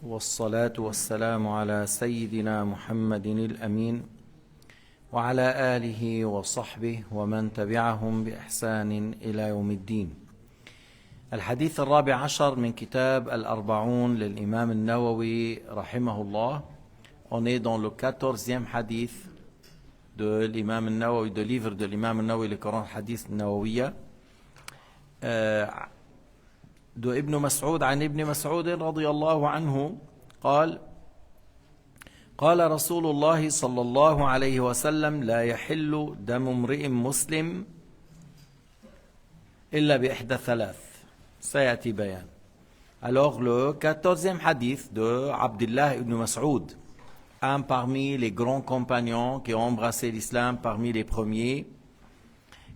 والصلاة والسلام على سيدنا محمد الأمين وعلى آله وصحبه ومن تبعهم بإحسان إلى يوم الدين. الحديث الرابع عشر من كتاب الأربعون للإمام النووي رحمه الله. On est dans le 14e hadith de l'imam al-Nawawi, de livre de l'imam al-Nawawi, le Coran Hadith Nawawiya. de ابن مسعود عن ابن مسعود رضي الله عنه قال: قال رسول الله صلى الله عليه وسلم: لا يحل دم امرئ مسلم إلا بإحدى ثلاث. سيأتي بيان. Alors le 14e hadith de Abdullah ibn Mas'ud, un parmi les grands compagnons qui ont embrassé l'islam, parmi les premiers,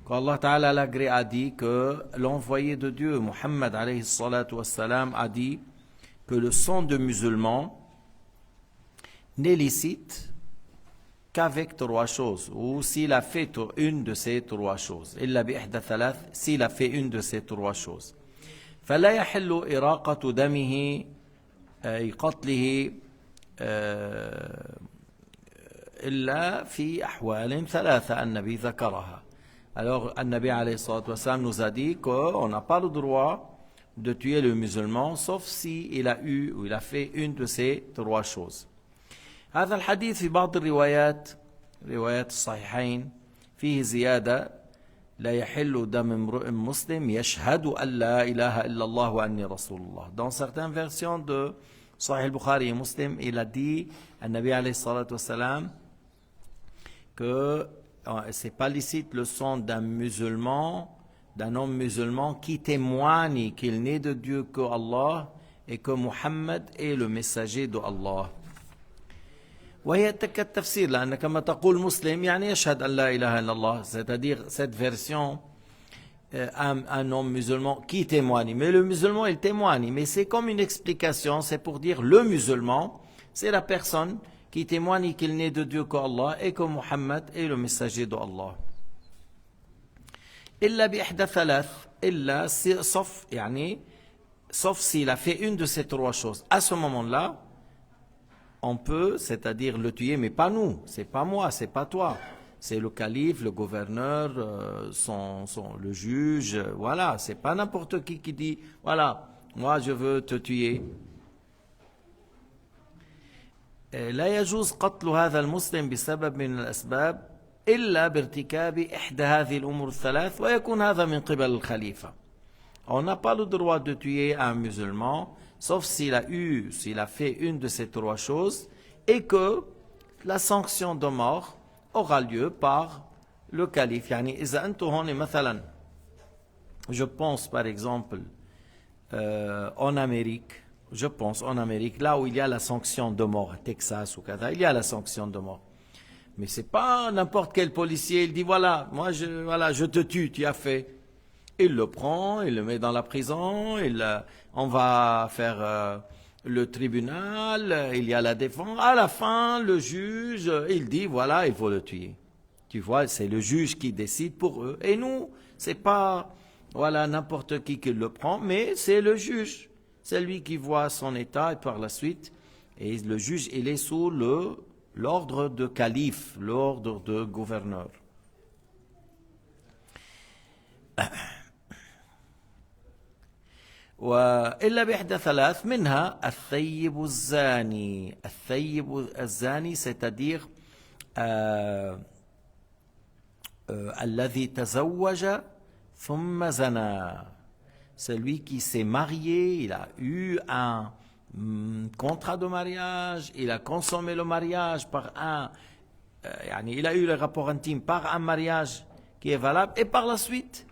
qu'Allah Ta'ala l'agré a dit que l'envoyé de Dieu, Muhammad alayhi salatu wassalam, a dit que le sang de musulmans n'est licite qu'avec trois choses, ou s'il a fait une de ces trois choses. Illa bi ihda thalath, s'il a fait une de ces trois choses. فلا يحل إراقة دمه قتله إلا في أحوال ثلاثة النبي ذكرها. Alors, An-Nabi alayhi salatu wassalam nous a dit qu'on n'a pas le droit de tuer le musulman, sauf si il a eu ou il a fait une de ces trois choses. هذا الحديث في بعض الروايات الصحيحين فيه زيادة: لا يحل دم امرئ مسلم يشهد أن لا إله إلا الله وأني رسول الله. Dans certaines versions de Sahih al-Bukhari et Muslim, il a dit, An-Nabi alayhi salatu wassalam, que c'est pas licite le sang d'un musulman, d'un homme musulman qui témoigne qu'il n'est de Dieu que Allah et que Muhammad est le messager de Allah. وهي كالتفسير لأن كما تقول مسلم يعني يشهد أن لا إله إلا الله, c'est-à-dire cette version un homme musulman qui témoigne, mais le musulman il témoigne, mais c'est comme une explication, c'est pour dire le musulman c'est la personne qui témoigne qu'il n'est de Dieu qu'Allah et que Muhammad est le messager d'Allah. إلا بإحدى ثلاث, إلا sauf s'il a fait une de ces trois choses. À ce moment-là, on peut, c'est-à-dire le tuer, mais pas nous, c'est pas moi, c'est pas toi. C'est le calife, le gouverneur, le juge, voilà. C'est pas n'importe qui dit, voilà, moi je veux te tuer. لا يجوز قتل هذا المسلم بسبب من الأسباب إلا بارتكاب إحدى هذه الأمور الثلاث ويكون هذا من قبل الخليفة. On n'a pas le droit de tuer un musulman sauf s'il a fait une de ces trois choses et que la sanction de mort aura lieu par le calife. يعني إذا أنتم هون مثلا, je pense par exemple en Amérique, là où il y a la sanction de mort, Texas ou Canada, il y a la sanction de mort. Mais c'est pas n'importe quel policier, il dit voilà, je te tue, tu as fait. Il le prend, il le met dans la prison, on va faire le tribunal, il y a la défense. À la fin, le juge, il dit voilà, il faut le tuer. Tu vois, c'est le juge qui décide pour eux. Et nous, c'est pas n'importe qui le prend, mais c'est le juge. C'est lui qui voit son état et par la suite, et le juge, il est sous l'ordre de calife, l'ordre de gouverneur. وإلا بإحدى ثلاث منها الثيب الزاني c'est-à-dire الذي تزوج ثم زنى. Celui qui s'est marié, il a eu un contrat de mariage, il a consommé le mariage il a eu le rapport intime par un mariage qui est valable, et par la suite,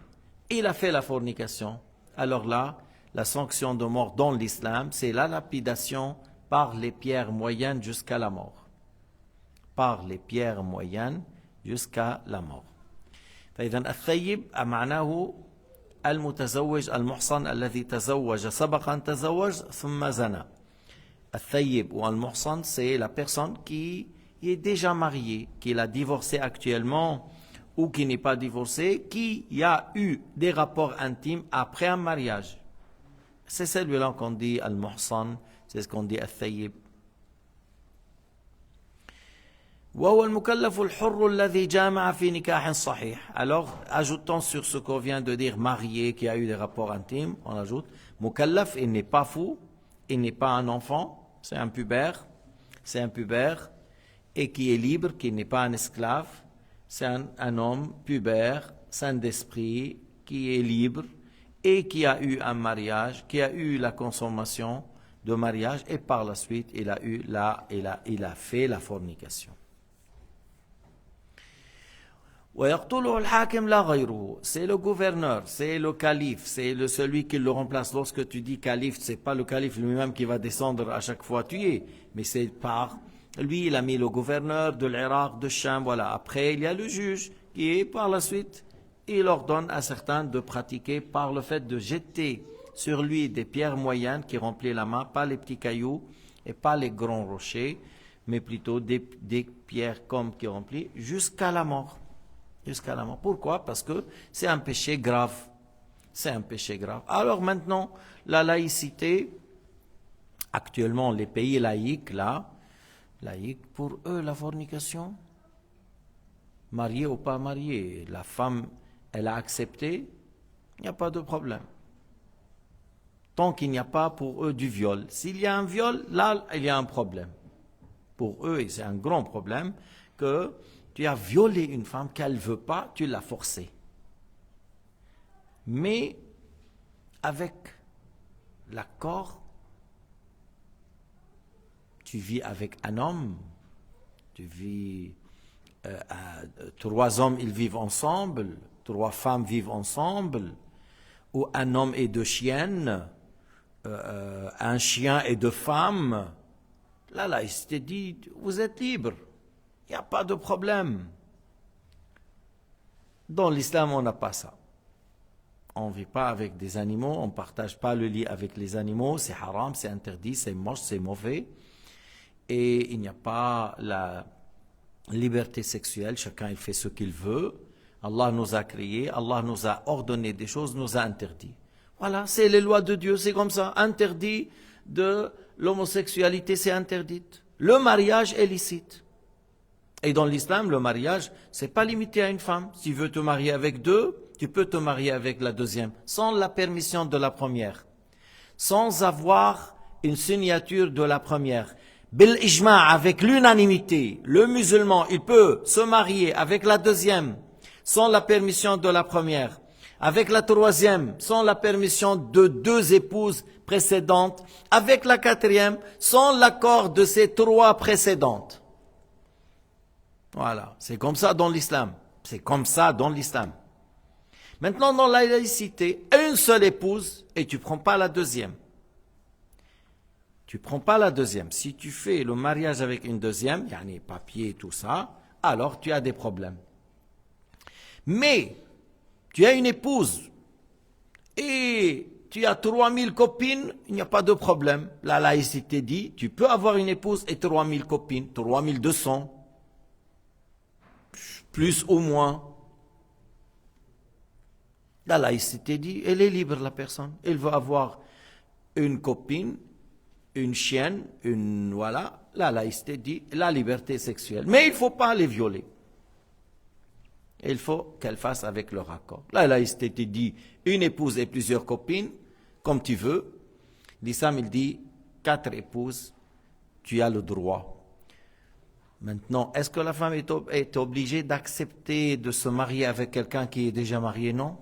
il a fait la fornication. Alors là, la sanction de mort dans l'islam, c'est la lapidation par les pierres moyennes jusqu'à la mort. Par les pierres moyennes jusqu'à la mort. فإذا الثيب معناه المتزوج المحصن الذي تزوج سبقا تزوج ثم زنى. الثيب ou al-muhsan, c'est la personne qui est déjà mariée, qui l'a divorcé actuellement ou qui n'est pas divorcé, qui a eu des rapports intimes après un mariage. C'est celui-là qu'on dit al-muhsan, c'est ce qu'on dit al-thayyib. وهو المكلف الحر الذي جامع في نكاح صحيح. Alors, ajoutons sur ce qu'on vient de dire, marié, qui a eu des rapports intimes, on ajoute, mukallaf, il n'est pas fou, il n'est pas un enfant, c'est un pubère, et qui est libre, qui n'est pas un esclave, c'est un homme pubère, sain d'esprit, qui est libre, et qui a eu un mariage, qui a eu la consommation de mariage, et par la suite, il a fait la fornication. C'est le gouverneur, c'est le calife, c'est celui qui le remplace. Lorsque tu dis calife, c'est pas le calife lui-même qui va descendre à chaque fois tuer, mais c'est par lui, il a mis le gouverneur de l'Irak, de Cham, voilà. Après, il y a le juge qui est par la suite, il ordonne à certains de pratiquer par le fait de jeter sur lui des pierres moyennes qui remplissent la main, pas les petits cailloux et pas les grands rochers, mais plutôt des pierres comme qui remplissent jusqu'à la mort. Jusqu'à la mort. Pourquoi? Parce que c'est un péché grave. C'est un péché grave. Alors maintenant, la laïcité, actuellement les pays laïcs, pour eux, la fornication, mariée ou pas mariée, la femme, elle a accepté, il n'y a pas de problème. Tant qu'il n'y a pas pour eux du viol. S'il y a un viol, là, il y a un problème. Pour eux, et c'est un grand problème, que tu as violé une femme qu'elle ne veut pas, tu l'as forcée. Mais avec l'accord, tu vis avec un homme, tu vis, 3 hommes, ils vivent ensemble, 3 femmes vivent ensemble, ou un homme et 2 chiennes, un chien et 2 femmes. Là, il s'était dit, vous êtes libre. Il n'y a pas de problème. Dans l'islam, on n'a pas ça. On ne vit pas avec des animaux, on ne partage pas le lit avec les animaux, c'est haram, c'est interdit, c'est moche, c'est mauvais. Et il n'y a pas la liberté sexuelle, chacun il fait ce qu'il veut. Allah nous a créés, Allah nous a ordonné des choses, nous a interdit. Voilà, c'est les lois de Dieu, c'est comme ça. Interdit de l'homosexualité, c'est interdite. Le mariage est licite. Et dans l'islam, le mariage, c'est pas limité à une femme. Si tu veux te marier avec 2, tu peux te marier avec la deuxième, sans la permission de la première, sans avoir une signature de la première. Bil ijma', avec l'unanimité, le musulman, il peut se marier avec la deuxième, sans la permission de la première, avec la troisième, sans la permission de 2 épouses précédentes, avec la quatrième, sans l'accord de ces 3 précédentes. Voilà, c'est comme ça dans l'islam. C'est comme ça dans l'islam. Maintenant, dans la laïcité, une seule épouse et tu ne prends pas la deuxième. Tu ne prends pas la deuxième. Si tu fais le mariage avec une deuxième, yani papier, tout ça, alors tu as des problèmes. Mais, tu as une épouse et tu as 3000 copines, il n'y a pas de problème. La laïcité dit, tu peux avoir une épouse et 3000 copines, 3200. Plus ou moins. La laïcité dit, elle est libre la personne. Elle veut avoir une copine, une chienne, voilà. La laïcité dit, la liberté sexuelle. Mais il ne faut pas les violer. Il faut qu'elle fasse avec leur accord. La laïcité dit, une épouse et plusieurs copines, comme tu veux. L'islam, il dit, 4 épouses, tu as le droit. Maintenant, est-ce que la femme est obligée d'accepter de se marier avec quelqu'un qui est déjà marié? Non.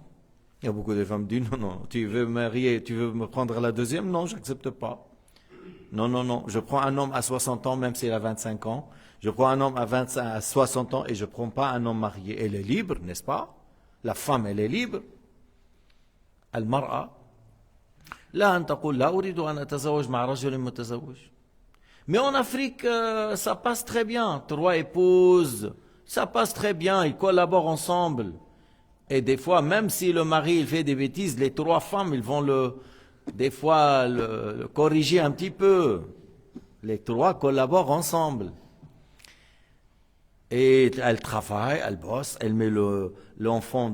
Il y a beaucoup de femmes qui disent non, tu veux me prendre la deuxième? Non, je n'accepte pas. Non, je prends un homme à 60 ans, même s'il a 25 ans. Je prends un homme à 60 ans et je ne prends pas un homme marié. Elle est libre, n'est-ce pas? La femme, elle est libre. Al-mar'a. La an taqul la uridu an atazawaj ma'a rajulin mutazawwaj. Mais en Afrique, ça passe très bien. 3 épouses, ça passe très bien. Ils collaborent ensemble. Et des fois, même si le mari il fait des bêtises, les 3 femmes, ils vont des fois le corriger un petit peu. Les 3 collaborent ensemble. Et elle travaille, elle bosse, elle met l'enfant,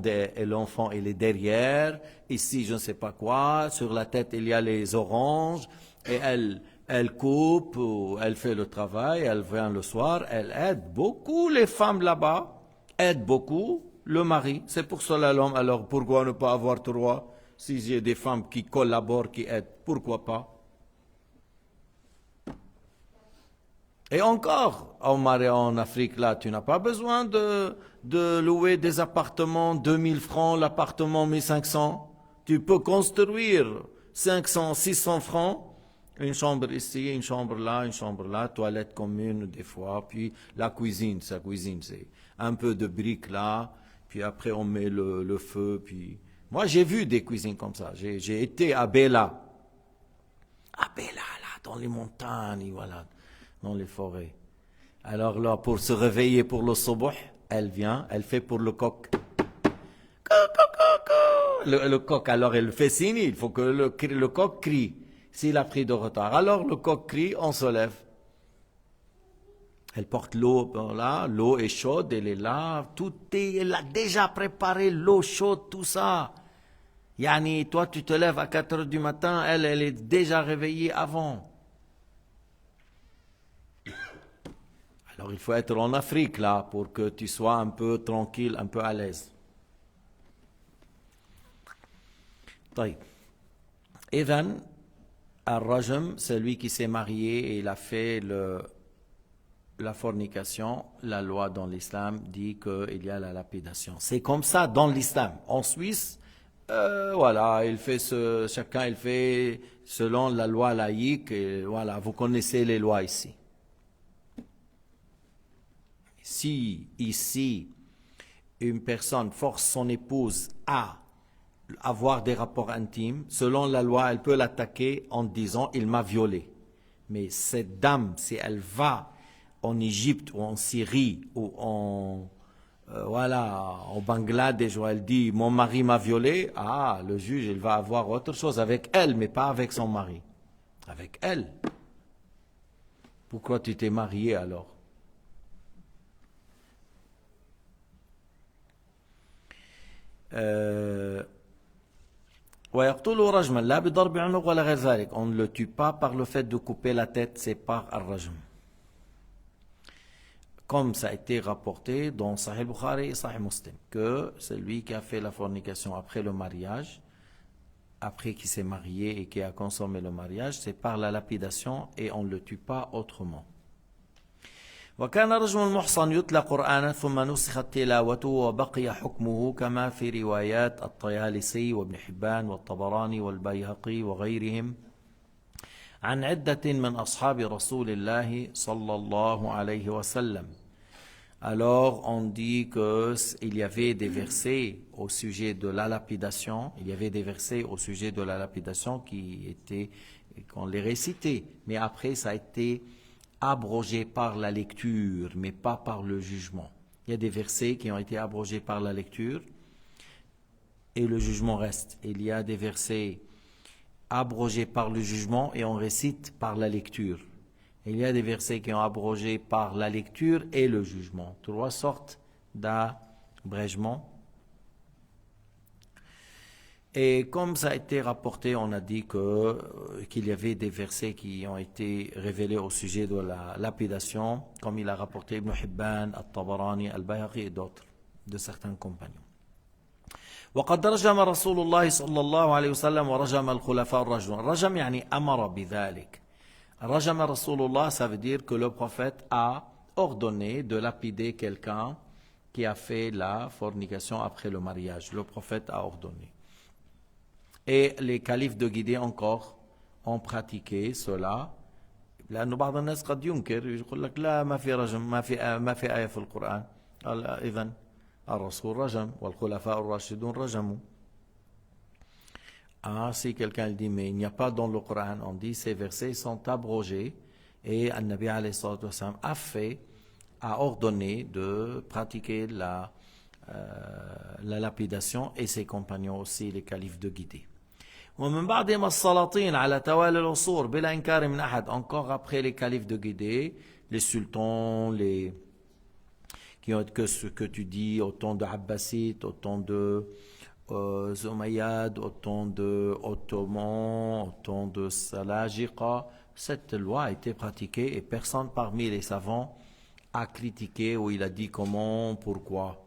l'enfant il est derrière, ici je ne sais pas quoi, sur la tête il y a les oranges, et elle coupe, ou elle fait le travail, elle vient le soir, elle aide beaucoup les femmes là-bas, aide beaucoup le mari. C'est pour cela l'homme, alors pourquoi ne pas avoir trois? Si j'ai des femmes qui collaborent, qui aident, pourquoi pas? Et encore, en Afrique, là, tu n'as pas besoin de louer des appartements 2000 francs, l'appartement 1500. Tu peux construire 500, 600 francs, une chambre ici, une chambre là, toilette commune des fois, puis la cuisine, sa cuisine, c'est un peu de briques là, puis après on met le feu, puis... Moi, j'ai vu des cuisines comme ça. J'ai été à Bela. À Bela, là, dans les montagnes, voilà, dans les forêts. Alors là, pour se réveiller pour le subuh, elle vient, elle fait pour le coq. Le coq, alors elle fait signe, il faut que le coq crie. S'il a pris de retard, alors le coq crie, on se lève. Elle porte l'eau, là, l'eau est chaude, elle est là, elle a déjà préparé l'eau chaude, tout ça. Yani, toi, tu te lèves à 4 heures du matin, elle est déjà réveillée avant. Alors, il faut être en Afrique, là, pour que tu sois un peu tranquille, un peu à l'aise. طيب. إذن, Al-Rajm, celui qui s'est marié et il a fait la fornication, la loi dans l'islam dit qu'il y a la lapidation. C'est comme ça dans l'islam. En Suisse, voilà, chacun il fait selon la loi laïque. Et voilà, vous connaissez les lois ici. Si ici une personne force son épouse à avoir des rapports intimes, selon la loi, elle peut l'attaquer en disant il m'a violé. Mais cette dame, si elle va en Égypte ou en Syrie ou au Bangladesh où elle dit mon mari m'a violé, le juge il va avoir autre chose avec elle, mais pas avec son mari. Avec elle. Pourquoi tu t'es marié alors? ويقتله رجما لا بضرب عنق ولا غير ذلك. On ne le tue pas par le fait de couper la tête, c'est par al-rajm. Comme ça a été rapporté dans Sahih Bukhari et Sahih Muslim, que celui qui a fait la fornication après le mariage, après qu'il s'est marié et qui a consommé le mariage, c'est par la lapidation et on ne le tue pas autrement. وكان رجم المحصن يتلى قرآنا ثم نسخت تلاوته وبقي حكمه كما في روايات الطيالسي وابن حبان والطبراني والبيهقي وغيرهم عن عدة من أصحاب رسول الله صلى الله عليه وسلم. Alors on dit qu'il y avait des versets au sujet de la lapidation, qu'on les récitait, mais après ça a été abrogé par la lecture, mais pas par le jugement. Il y a des versets qui ont été abrogés par la lecture et le jugement reste. Il y a des versets abrogés par le jugement et on récite par la lecture. Il y a des versets qui ont abrogé par la lecture et le jugement. 3 sortes d'abrègement. Et comme ça a été rapporté, on a dit qu'il y avait des versets qui ont été révélés au sujet de la lapidation, comme il a rapporté Ibn Hibban, Al-Tabarani, Al-Bayhaqi et d'autres, de certains compagnons. وقد رجم رسول الله صلى الله عليه وسلم ورجم الخلفاء الرجم. رجم يعني أمر بذلك. رجم رسول الله, ça veut dire que le prophète a ordonné de lapider quelqu'un qui a fait la fornication après le mariage. Le prophète a ordonné. Et les califes de guider encore ont pratiqué cela. لأنه بعض الناس قد ينكر يقول لك لا ما في رجم ما في آية في القرآن. إذن الرسول رجم والخلفاء الراشدون رجموا. Si quelqu'un dit mais il n'y a pas dans le Coran, on dit ces versets sont abrogés et An-Nabi alayhi salatu wassalam a ordonné de pratiquer la lapidation et ses compagnons aussi, les califes de guider. ومن بعدهم السلاطين على توالي العصور بلا إنكار من أحد. Encore après les califes de guider, les sultans, que ce que tu dis au temps de Abbasides, au temps de Umayyads, au temps de Ottomans, au temps de Salajiqa. Cette loi a été pratiquée et personne parmi les savants a critiqué ou il a dit comment, pourquoi.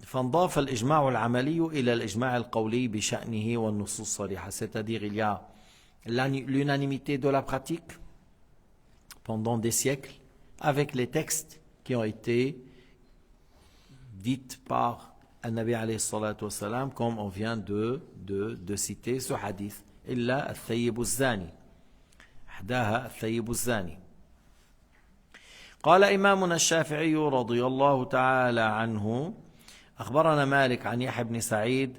فانضاف الإجماع العملي إلى الإجماع القولي بشأنه والنصوص الصريحة. C'est-à-dire il y a l'unanimité de la pratique pendant des siècles avec les textes qui ont été dits par Nabi alayhi salatu wassalam, comme on vient de citer ce hadith. إلا الثيب الزاني أحداها الثيب الزاني. قال إمامنا الشافعي رضي الله تعالى عنه أخبرنا مالك عن يحيى بن سعيد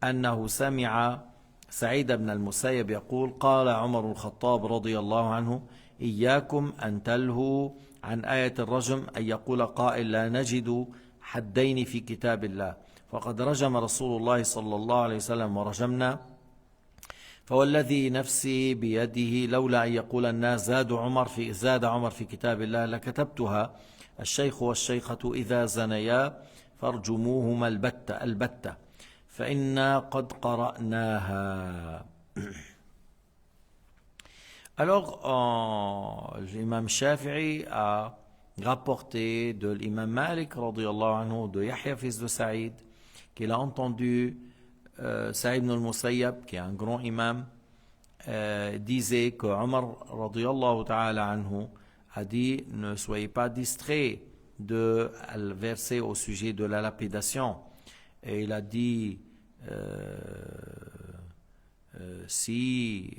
أنه سمع سعيد بن المسيب يقول قال عمر الخطاب رضي الله عنه إياكم أن تلهوا عن آية الرجم أن يقول قائل لا نجد حدين في كتاب الله فقد رجم رسول الله صلى الله عليه وسلم ورجمنا فوالذي نفسي بيده لولا أن يقول الناس زاد عمر في كتاب الله لكتبتها الشيخ والشيخة إذا زنيا فارجموهما البتة فإنا قد قرأناها. Alors, l'imam Shafi'i a rapporté de l'imam Malik radiyallahu anhu, de Yahya fils de Saïd, qu'il a entendu Saïd ibn al-Musayyab, qui est un grand imam, disait que Omar radiyallahu ta'ala anhu a dit ne soyez pas distraits de verset au sujet de la lapidation. Et il a dit si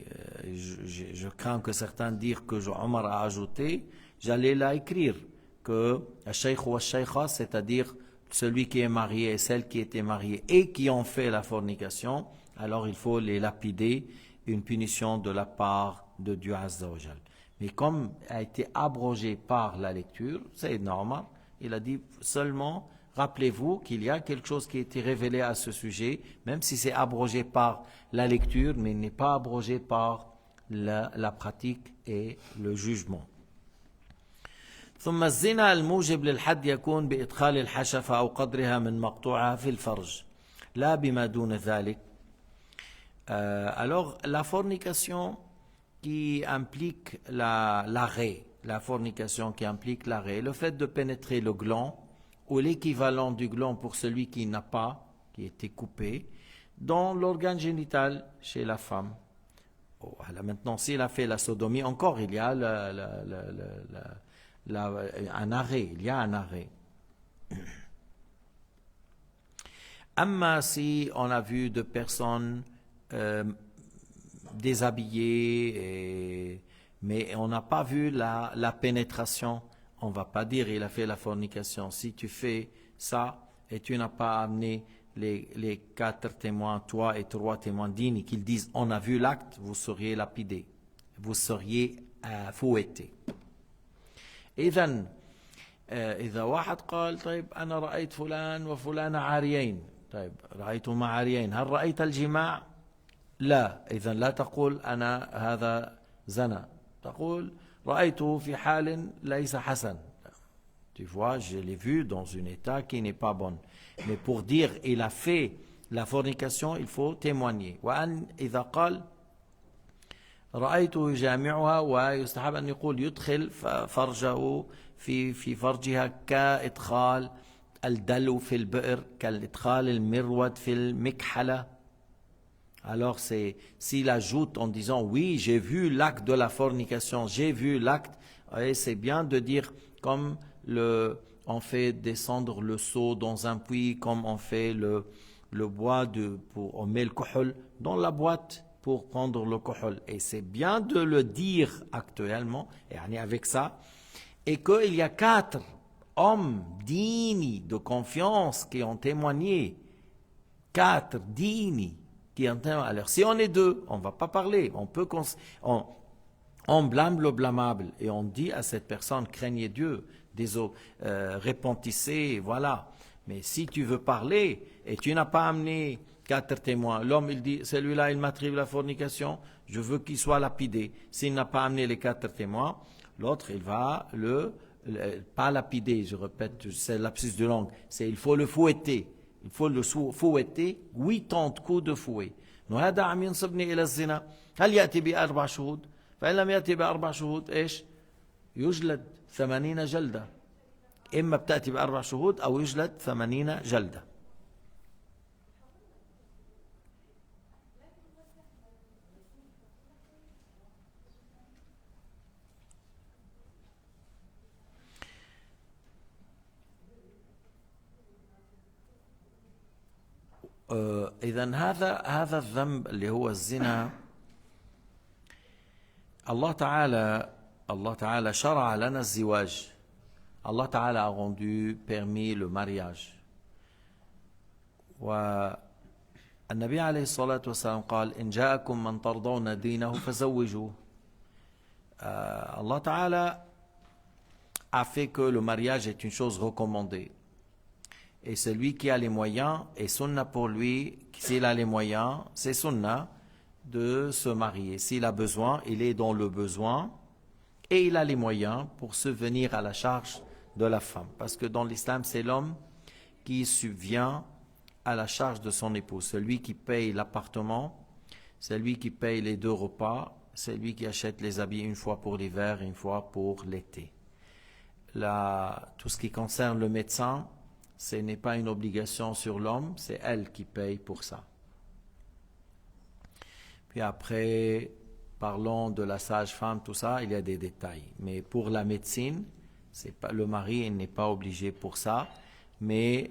je crains que certains disent que Omar a ajouté, j'allais là écrire que Shaykh ou Shaykha, c'est-à-dire celui qui est marié et celle qui était mariée et qui ont fait la fornication, alors il faut les lapider, une punition de la part de Dieu Azza wa Jal. Mais comme a été abrogé par la lecture, c'est normal, il a dit seulement rappelez-vous qu'il y a quelque chose qui a été révélé à ce sujet, même si c'est abrogé par la lecture, mais il n'est pas abrogé par la pratique et le jugement. ثم الزنا الموجب للحد يكون بإدخال الحشفة أو قدرها من مقطوعها في الفرج لا بما دون ذلك. Alors la fornication qui implique l'arrêt, la fornication qui implique l'arrêt, le fait de pénétrer le gland ou l'équivalent du gland pour celui qui n'a pas, qui a été coupé, dans l'organe génital chez la femme. Oh, alors maintenant, s'il a fait la sodomie, encore il y a un arrêt, il y a un arrêt. Amma si on a vu de personnes déshabillées, mais on n'a pas vu la pénétration, on ne va pas dire il a fait la fornication. Si tu fais ça et tu n'as pas amené les 4 témoins, toi et 3 témoins dignes, qu'ils disent on a vu l'acte, vous seriez lapidés, vous seriez fouettés. إذن إذا واحد قال طيب أنا رأيت فلان وفلان عاريين، طيب رأيتهما عاريين، هل رأيت الجماع؟ لا، إذن لا تقول أنا هذا زنا، تقول رأيته في حال ليس حسن. Tu vois, je l'ai vu dans un état qui n'est pas bon. Mais pour dire il a fait la fornication, il faut témoigner. وأن إذا قال رأيته يجامعها ويستحب أن يقول يدخل فرجه في فرجها كإدخال الدلو في البئر كالإدخال المرود في المكحلة. Alors s'il ajoute en disant oui j'ai vu l'acte de la fornication, j'ai vu l'acte, et c'est bien de dire comme on fait descendre le seau dans un puits, comme on fait le bois on met le kohol dans la boîte pour prendre le kohol. Et c'est bien de le dire actuellement, et avec ça, et qu'il y a 4 hommes dignes de confiance qui ont témoigné, 4 dignes qui ont témoigné. Alors si on est 2, on ne va pas parler, on blâme le blâmable et on dit à cette personne craignez Dieu, repentissez, voilà. Mais si tu veux parler et tu n'as pas amené 4 témoins, l'homme il dit celui-là il m'attribue la fornication, je veux qu'il soit lapidé. S'il n'a pas amené les 4 témoins, L'autre, il va pas lapider, je répète, c'est lapsus de langue, c'est il faut le fouetter. Il faut le fouetter 80 coups de fouet. وهذا عم ينصبني إلى الزنا. هل يأتي بأربع شهود؟ فإن لم يأتي بأربع شهود إيش؟ يجلد 80 جلدة. إما بتأتي بأربع شهود أو يجلد 80 جلدة. إذن هذا الذنب اللي هو الزنا الله تعالى شرع لنا الزواج. Allah Ta'ala a rendu permis le mariage. والنبي عليه الصلاة والسلام قال إن جاءكم من ترضون دينه فزوجوه. Allah Ta'ala a fait que le mariage est une chose recommandée. Et celui qui a les moyens, et sunna pour lui, s'il a les moyens, c'est sunna de se marier. S'il a besoin, il est dans le besoin et il a les moyens pour subvenir à la charge de la femme. Parce que dans l'islam, c'est l'homme qui subvient à la charge de son épouse. Celui qui paye l'appartement, celui qui paye les 2 repas, celui qui achète les habits une fois pour l'hiver et une fois pour l'été. Tout ce qui concerne le médecin, ce n'est pas une obligation sur l'homme, c'est elle qui paye pour ça. Puis après, parlons de la sage-femme, tout ça, il y a des détails. Mais pour la médecine, le mari n'est pas obligé pour ça, mais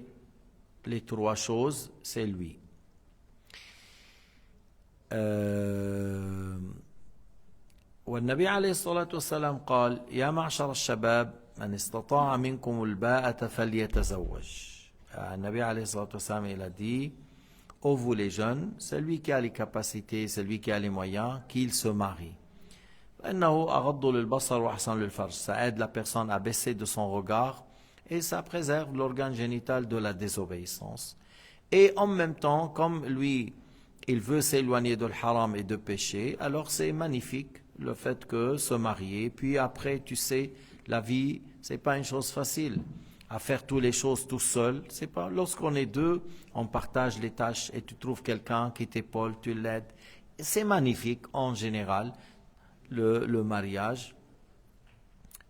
les 3 choses, c'est lui. والنبي عليه الصلاة والسلام قال يا معشر الشباب من استطاع منكم الباءة فليتزوج. النبي عليه الصلاة والسلام il a dit ô vous les jeunes, celui qui a les capacités, celui qui a les moyens, qu'il se marie. فإنه أغض للبصر وأحسن للفرج. Ça aide la personne à baisser de son regard et ça préserve l'organe génital de la désobéissance. Et en même temps, comme lui, il veut s'éloigner de l'haram et de péché, alors c'est magnifique le fait que se marier. Puis après, tu sais, la vie, c'est pas une chose facile. À faire toutes les choses tout seul, c'est pas. Lorsqu'on est 2, on partage les tâches et tu trouves quelqu'un qui t'épaule, tu l'aides. C'est magnifique en général, le mariage.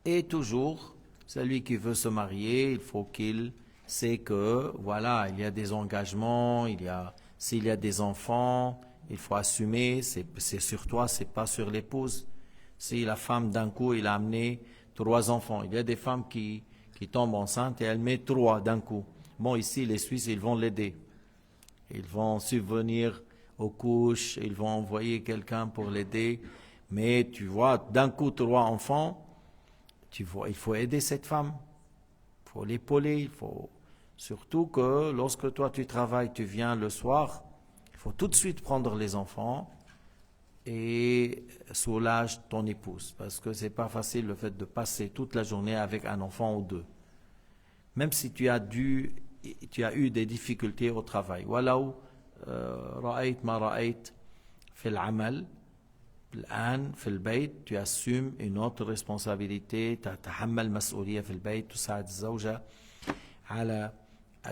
Et toujours, celui qui veut se marier, il faut qu'il sait que, voilà, il y a des engagements, s'il y a des enfants, il faut assumer, c'est sur toi, c'est pas sur l'épouse. Si la femme d'un coup, il a amené 3 enfants, il y a des femmes qui tombent enceintes et elles mettent 3 d'un coup. Bon, ici, les Suisses, ils vont l'aider. Ils vont subvenir aux couches, ils vont envoyer quelqu'un pour l'aider. Mais tu vois, d'un coup, 3 enfants, tu vois, il faut aider cette femme. Il faut l'épauler, surtout que lorsque toi tu travailles, tu viens le soir, il faut tout de suite prendre les enfants et soulage ton épouse. Parce que c'est pas facile le fait de passer toute la journée avec un enfant ou 2. Même si tu as eu des difficultés au travail. ولو رأيت ما رأيت في العمل الآن في البيت tu assumes une autre responsabilité, تتحمل مسؤولية في البيت, تساعد الزوجة على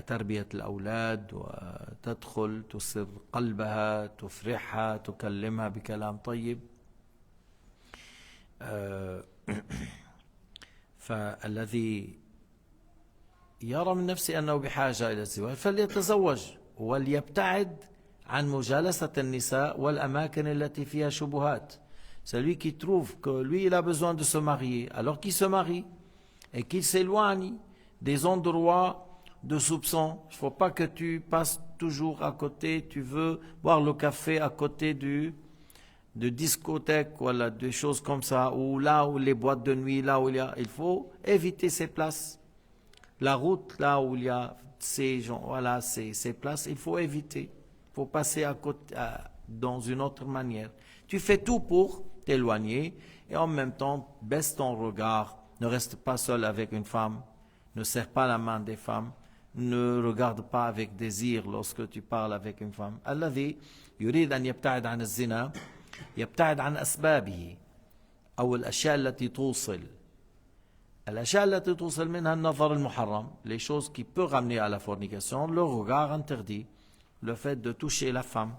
تربية الأولاد وتدخل تسر قلبها, تفرحها, تكلمها بكلام طيب. فالذي يرى من نفسه أنه بحاجة إلى الزواج فليتزوج وليبتعد عن مجالسة النساء والأماكن التي فيها شبهات. Celui qui trouve que lui il a besoin de se marier, alors qu'il se marie et qu'il s'éloigne des endroits de soupçons. Il ne faut pas que tu passes toujours à côté, tu veux boire le café à côté de discothèques, voilà, des choses comme ça, ou là où les boîtes de nuit, là où il faut éviter ces places. La route, là où il y a ces gens, voilà, ces places, il faut éviter. Il faut passer à côté, dans une autre manière. Tu fais tout pour t'éloigner et en même temps, baisse ton regard. Ne reste pas seul avec une femme. Ne serre pas la main des femmes. Ne regarde pas avec désir lorsque tu parles avec une femme. الذي يريد أن يبتعد عن الزنا يبتعد عن أسبابه أو الأشياء التي توصل الأشياء التي توصل منها النظر المحرم, les choses qui peuvent ramener à la fornication, le regard interdit, le fait de toucher la femme.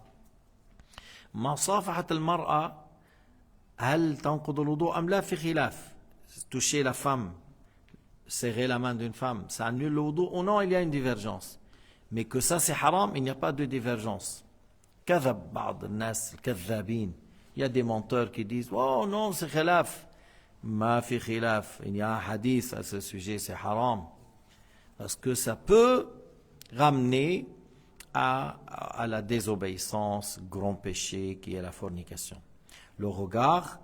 مصافحة المرأة هل تنقض الوضوء أم لا في خلاف. Toucher la femme, serrer la main d'une femme, ça annule le wudu ou non, il y a une divergence. Mais que ça c'est haram, il n'y a pas de divergence. كذب بعض الناس الكذابين. Il y a des menteurs qui disent oh non c'est khilaf. ما في خلاف, il y a un hadith à ce sujet, c'est haram. Parce que ça peut ramener à la désobéissance, grand péché qui est la fornication. Le regard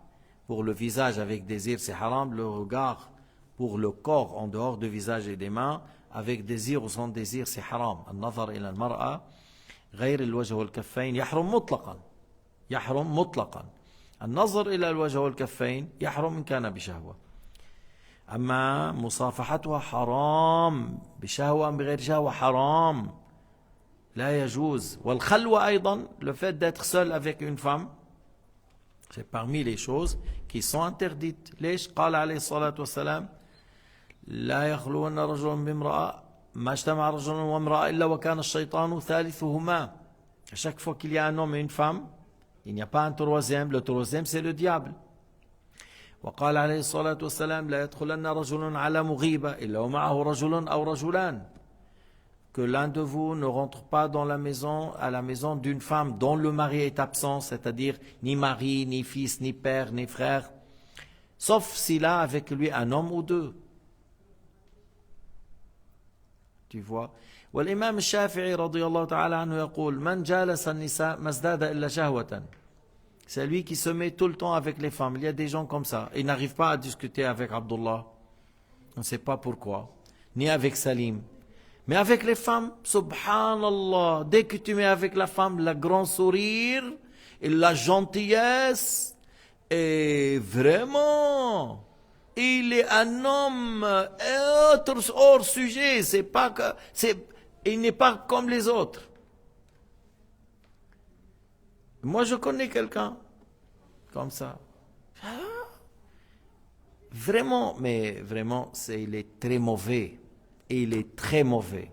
pour le visage avec désir c'est haram, le regard pour le corps en dehors du visage et des mains avec désir ou sans désir c'est haram. النظر إلى المرأة غير الوجه والكفين يحرم مطلقا, يحرم مطلقا. النظر إلى الوجه والكفين يحرم إن كان بشهوة. أما مصافحتها حرام بشهوة أم بغير شهوة حرام, لا يجوز. والخلوة أيضا, le fait d'être seul avec une femme, c'est parmi les choses qui sont interdites. ليش قال عليه الصلاة والسلام لا يخلون رجل بامرأة ما اجتمع رجل وامرأة إلا وكان الشيطان ثالثهما. À chaque fois qu'il y a un homme et une femme, il n'y a pas un troisième, le troisième c'est le diable. وقال عليه الصلاة والسلام لا يدخلن رجل على مغيبة إلا ومعه رجل أو رجلان. Que l'un de vous ne rentre pas dans la maison, à la maison d'une femme dont le mari est absent, c'est-à-dire ni mari, ni fils, ni père, ni frère, sauf s'il a avec lui un homme ou deux. Tu vois. والإمام الشافعي رضي الله تعالى عنه يقول من جالس النساء ما ازداد إلا شهوة. C'est lui qui se met tout le temps avec les femmes. Il y a des gens comme ça. Ils n'arrivent pas à discuter avec Abdullah. On ne sait pas pourquoi. Ni avec Salim. Mais avec les femmes, subhanallah, dès que tu mets avec la femme le grand sourire et la gentillesse, et vraiment, il est un homme hors sujet. C'est pas que, il n'est pas comme les autres. Moi, je connais quelqu'un comme ça. Vraiment, mais vraiment, il est très mauvais. Et il est très mauvais.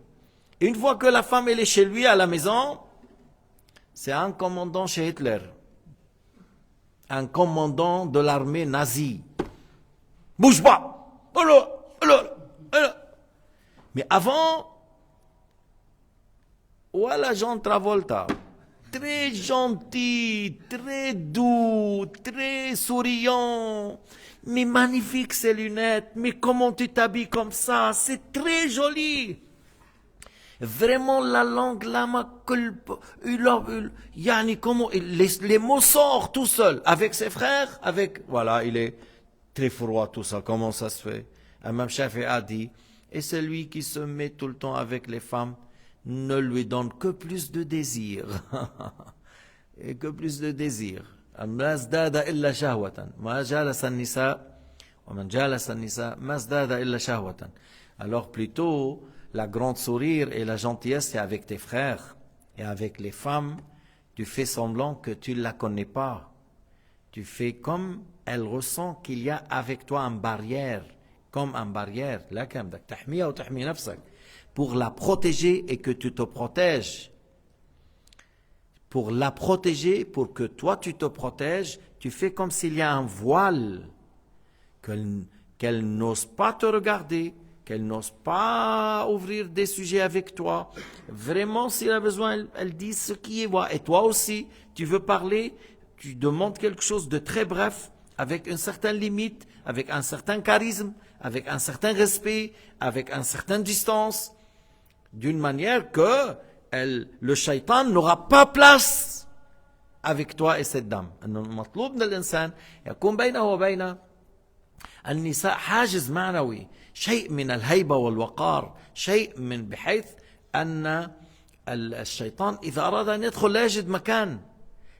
Une fois que la femme elle est chez lui à la maison, c'est un commandant chez Hitler. Un commandant de l'armée nazie. Bouge pas. Mais avant, voilà John Travolta. Très gentil, très doux, très souriant. Mais magnifique ces lunettes, mais comment tu t'habilles comme ça, c'est très joli. Vraiment la langue, comment les mots sortent tout seul. Avec ses frères, voilà, il est très froid tout ça, comment ça se fait? Imam Shafi'i a dit, et celui qui se met tout le temps avec les femmes, ne lui donne que plus de désir. Et que plus de désir. ما ازداد إلا شهوة ما جالس النساء ومن جالس النساء ما ازداد إلا شهوة. Alors plutôt la grande sourire et la gentillesse c'est avec tes frères, et avec les femmes tu fais semblant que tu ne la connais pas, tu fais comme elle ressent qu'il y a avec toi une barrière, comme une barrière là كان بدك تحميها وتحمي نفسك pour la protéger et que tu te protèges. Pour la protéger, pour que toi tu te protèges, tu fais comme s'il y a un voile, qu'elle n'ose pas te regarder, qu'elle n'ose pas ouvrir des sujets avec toi. Vraiment, s'il a besoin, elle dit ce qui est moi. Et toi aussi, tu veux parler, tu demandes quelque chose de très bref, avec une certaine limite, avec un certain charisme, avec un certain respect, avec une certaine distance, d'une manière que le shaitan n'aura pas place avec toi et cette dame. المطلوب من الإنسان يكون بينه وبين النساء حاجز معنوي, شيء من الهيبة والوقار, شيء من بحيث أن الشيطان إذا أراد أن يدخل لا يجد مكان,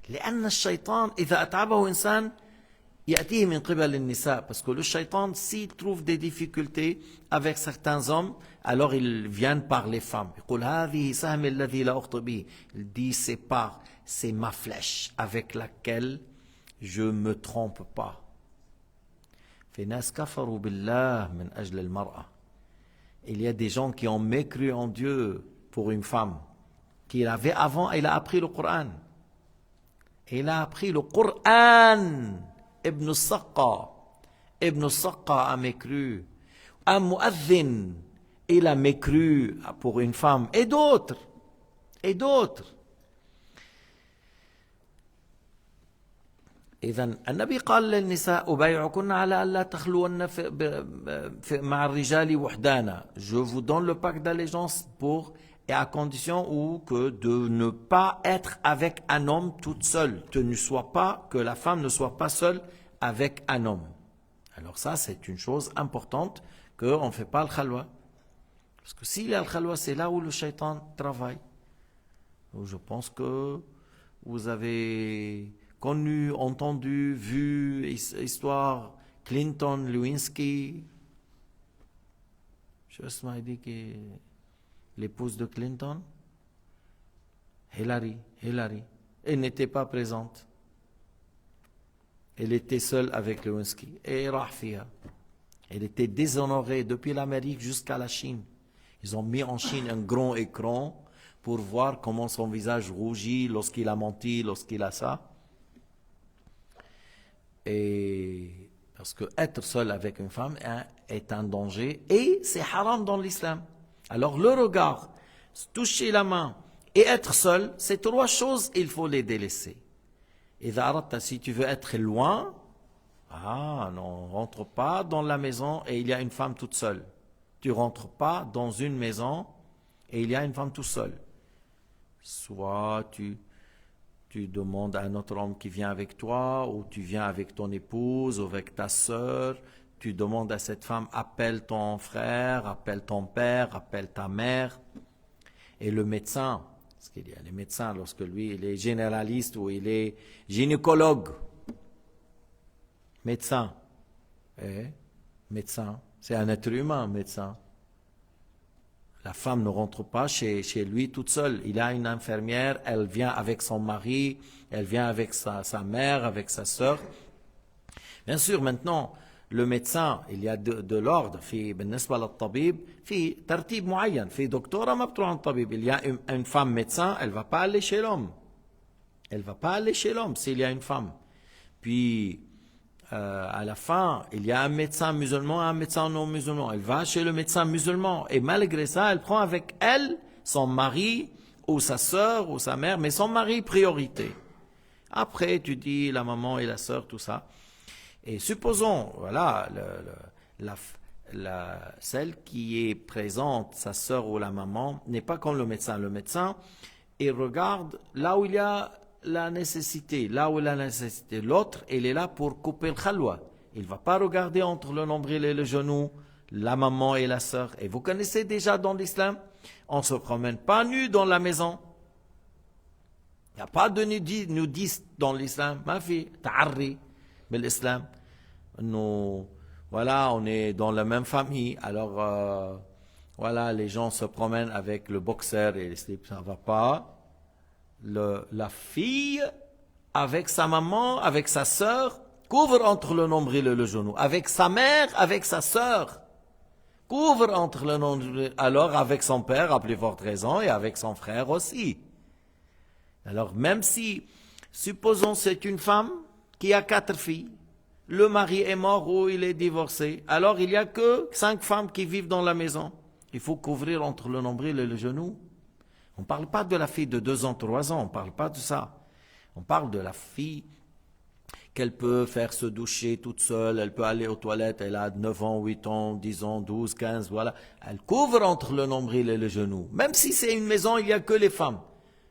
لأن الشيطان إذا أتعبه إنسان يأتيه من قبل النساء, parce que le shaitan s'il trouve des difficultés avec certains hommes, alors ils viennent par les femmes. يقول هذه سهم الذي لا أخطئ به. Il dit c'est ma flèche avec laquelle je me trompe pas. في ناس كفروا بالله من أجل المرأة. Il y a des gens qui ont mécru en Dieu pour une femme qu'il avait avant. Il a appris le Coran. Il a appris le Coran. Ibn al-Saqqa. Ibn al-Saqqa a mécru. Un muaddin, il a mécru pour une femme. Et d'autres. Et d'autres. إذن النبي قال للنساء أبايعكن على ألا تخلون مع الرجال وحدانا. Je vous donne le pacte d'allégeance pour et à condition ou que de ne pas être avec un homme toute seule. Que la femme ne soit pas seule avec un homme. Alors ça, c'est une chose importante qu'on ne fait pas le khalwa. Parce que s'il y a le khalwa, c'est là où le shaitan travaille. Donc je pense que vous avez connu, entendu, vu histoire Clinton, Lewinsky. Je sais pas, dit que l'épouse de Clinton, Hillary, elle n'était pas présente. Elle était seule avec Lewinsky. Et Rahfia. Elle était déshonorée depuis l'Amérique jusqu'à la Chine. Ils ont mis en Chine un grand écran pour voir comment son visage rougit lorsqu'il a menti, lorsqu'il a ça. Et parce que être seul avec une femme est un danger et c'est haram dans l'islam. Alors le regard, toucher la main et être seul, ces trois choses, il faut les délaisser. Et si tu veux être loin, non, rentre pas dans la maison et il y a une femme toute seule. Tu rentres pas dans une maison et il y a une femme toute seule. Soit tu demandes à un autre homme qui vient avec toi, ou tu viens avec ton épouse, ou avec ta sœur, tu demandes à cette femme, appelle ton frère, appelle ton père, appelle ta mère. Et le médecin, parce qu'il y a les médecins, lorsque lui, il est généraliste ou il est gynécologue, médecin, médecin, c'est un être humain, médecin. La femme ne rentre pas chez lui toute seule. Il a une infirmière, elle vient avec son mari, elle vient avec sa mère, avec sa sœur. Bien sûr, maintenant, le médecin, il y a de l'ordre. بالنسبة للطبيب في ترتيب معين. في دكتورة ما بتروح عند طبيب. Il y a une femme médecin, elle va pas aller chez l'homme. Elle va pas aller chez l'homme s'il y a une femme. Puis à la fin, il y a un médecin musulman et un médecin non musulman. Elle va chez le médecin musulman et malgré ça, elle prend avec elle son mari ou sa sœur ou sa mère, mais son mari priorité. Après, tu dis la maman et la sœur, tout ça. Et supposons, voilà, celle qui est présente, sa sœur ou la maman, n'est pas comme le médecin. Le médecin, il regarde là où il y a la nécessité, L'autre, il est là pour couper le khalwa. Il ne va pas regarder entre le nombril et le genou, la maman et la sœur. Et vous connaissez déjà dans l'islam, on ne se promène pas nu dans la maison. Il n'y a pas de nudiste dans l'islam. Ma fille, ta'arri, mais l'islam. Nous, voilà, on est dans la même famille. Alors, voilà, les gens se promènent avec le boxer et les slips, ça ne va pas. La fille, avec sa maman, avec sa sœur, couvre entre le nombril et le genou. Avec sa mère, avec sa sœur, couvre entre le nombril. Alors, avec son père, à plus forte raison, et avec son frère aussi. Alors, même si, supposons c'est une femme qui a 4 filles, le mari est mort ou il est divorcé, alors il n'y a que 5 femmes qui vivent dans la maison. Il faut couvrir entre le nombril et le genou. On ne parle pas de la fille de 2 ans, 3 ans, on ne parle pas de ça. On parle de la fille qu'elle peut faire se doucher toute seule, elle peut aller aux toilettes, elle a 9 ans, 8 ans, 10 ans, 12, 15, voilà. Elle couvre entre le nombril et le genou. Même si c'est une maison, il n'y a que les femmes.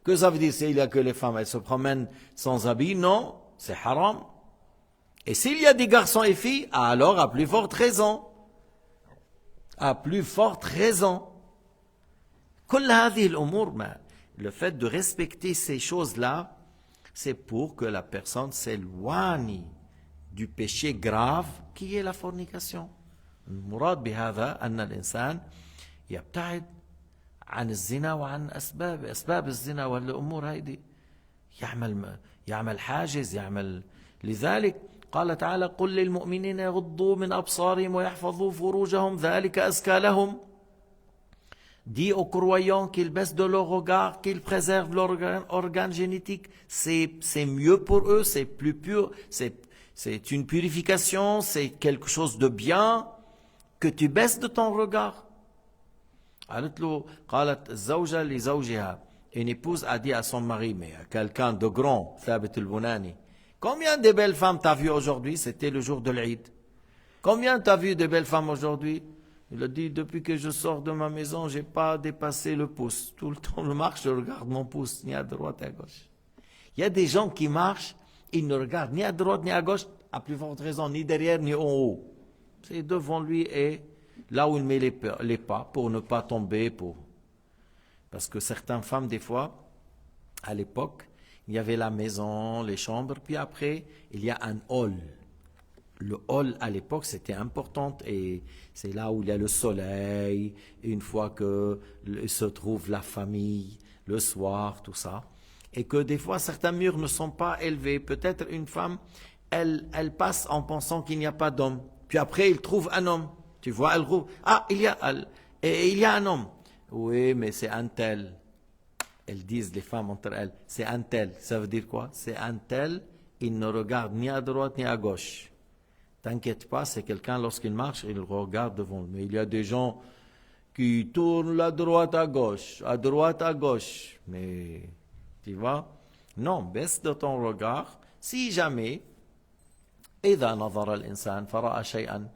Que ça veut dire s'il n'y a que les femmes? Elles se promènent sans habit? Non, c'est haram. Et s'il y a des garçons et filles, alors à plus forte raison. À plus forte raison. Le fait de respecter ces choses-là, c'est pour que la personne s'éloigne du péché grave qui est la fornication. المراد بهذا أن الإنسان يبتعد عن الزنا وعن أسباب الزنا والأمور هذه يعمل حاجز، يعمل. لذلك قال تعالى قل للمؤمنين يغضوا من أبصارهم ويحفظوا فروجهم ذلك أزكى لهم. Dis aux croyants qu'ils baissent de leur regard, qu'ils préservent leur organe génétique. C'est mieux pour eux, c'est plus pur, c'est une purification, c'est quelque chose de bien que tu baisses de ton regard. قالت له قالت الزوجة لزوجها, une épouse a dit à son mari, mais quelqu'un de grand, Thabit al-Bunani, combien de belles femmes t'as vu aujourd'hui? C'était le jour de l'Eid. Combien t'as vu de belles femmes aujourd'hui? Il a dit, depuis que je sors de ma maison, je n'ai pas dépassé le pouce. Tout le temps, je marche, je regarde mon pouce, ni à droite ni à gauche. Il y a des gens qui marchent, ils ne regardent ni à droite ni à gauche, à plus forte raison, ni derrière ni en haut. C'est devant lui et là où il met les pas pour ne pas tomber. Parce que certaines femmes, des fois, à l'époque, il y avait la maison, les chambres, puis après, il y a un hall. Le hall, à l'époque, c'était important et c'est là où il y a le soleil, une fois que se trouve la famille, le soir, tout ça. Et que des fois, certains murs ne sont pas élevés. Peut-être une femme, elle passe en pensant qu'il n'y a pas d'homme. Puis après, il trouve un homme. Tu vois, elle trouve, ah, il y a un homme. Oui, mais c'est un tel. Elles disent, les femmes entre elles, c'est un tel. Ça veut dire quoi? C'est un tel, il ne regarde ni à droite ni à gauche. T'inquiète pas, c'est quelqu'un, lorsqu'il marche, il regarde devant lui. Mais il y a des gens qui tournent à droite à gauche. Mais, tu vois, non, baisse de ton regard. Si jamais, إذا نظر الإنسان فرأى شيئا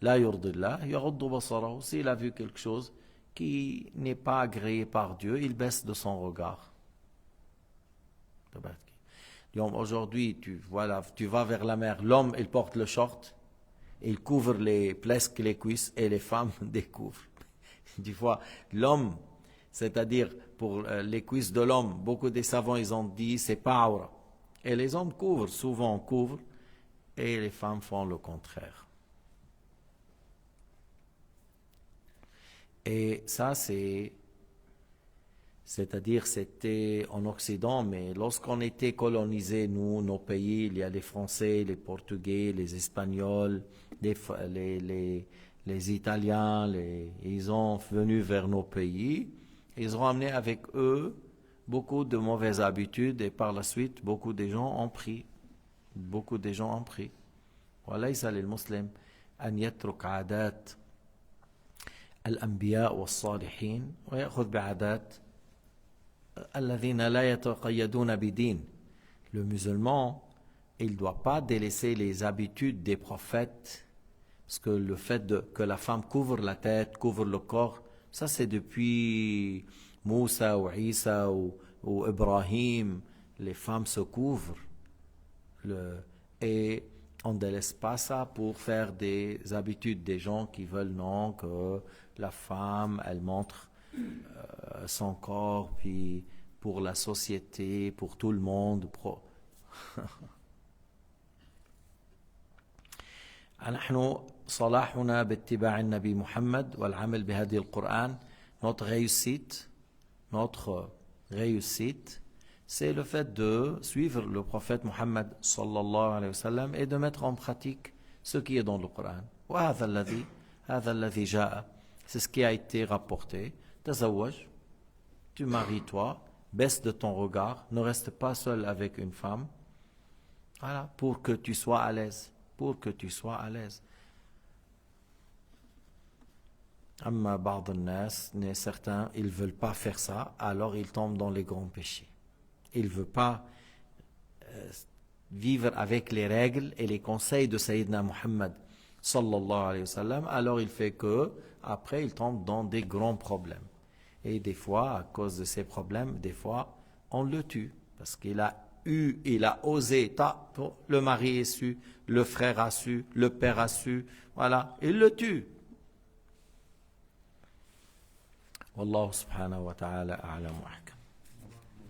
لا يرضي الله يغض بصره. S'il a vu quelque chose qui n'est pas agréé par Dieu, il baisse de son regard. Aujourd'hui, tu vas vers la mer, l'homme, il porte le short, il couvre presque les cuisses et les femmes découvrent. Du fois, l'homme, c'est-à-dire pour les cuisses de l'homme, beaucoup des savants, ils ont dit, c'est pas aura. Et les hommes souvent couvrent, et les femmes font le contraire. Et ça, c'est-à-dire, c'était en Occident, mais lorsqu'on était colonisé, nous, nos pays, il y a les Français, les Portugais, les Espagnols, les Italiens, ils ont venu vers nos pays, ils ont amené avec eux beaucoup de mauvaises habitudes, et par la suite, beaucoup de gens ont pris. وليس للمسلم أن يترك عادات الأنبياء والصالحين ويأخذ بعادات الذين لا يتقيدون بدين. Le musulman, il ne doit pas délaisser les habitudes des prophètes, parce que le fait que la femme couvre la tête, couvre le corps, ça c'est depuis Moussa ou Isa ou Ibrahim, les femmes se couvrent. Et on ne délaisse pas ça pour faire des habitudes des gens qui veulent non que la femme elle montre son corps puis pour la société, pour tout le monde. نحن صلاحنا باتباع النبي محمد والعمل بهدي القرآن. Notre réussite, c'est le fait de suivre le prophète Muhammad sallallahu alayhi wa sallam et de mettre en pratique ce qui est dans le Coran. هذا الذي جاء. C'est ce qui a été rapporté. تزوج, tu maries toi, baisse de ton regard, ne reste pas seul avec une femme. Voilà, pour que tu sois à l'aise. أما بعض الناس, certains, ils ne veulent pas faire ça, alors ils tombent dans les grands péchés. Il ne veut pas vivre avec les règles et les conseils de Sayyidina Muhammad sallallahu alayhi wa sallam, alors il fait que après il tombe dans des grands problèmes. Et des fois, à cause de ces problèmes, des fois, on le tue. Parce qu'il a osé, le mari est su, le frère a su, le père a su, voilà, il le tue. Wallahu subhanahu wa ta'ala a'lam wa ahkam.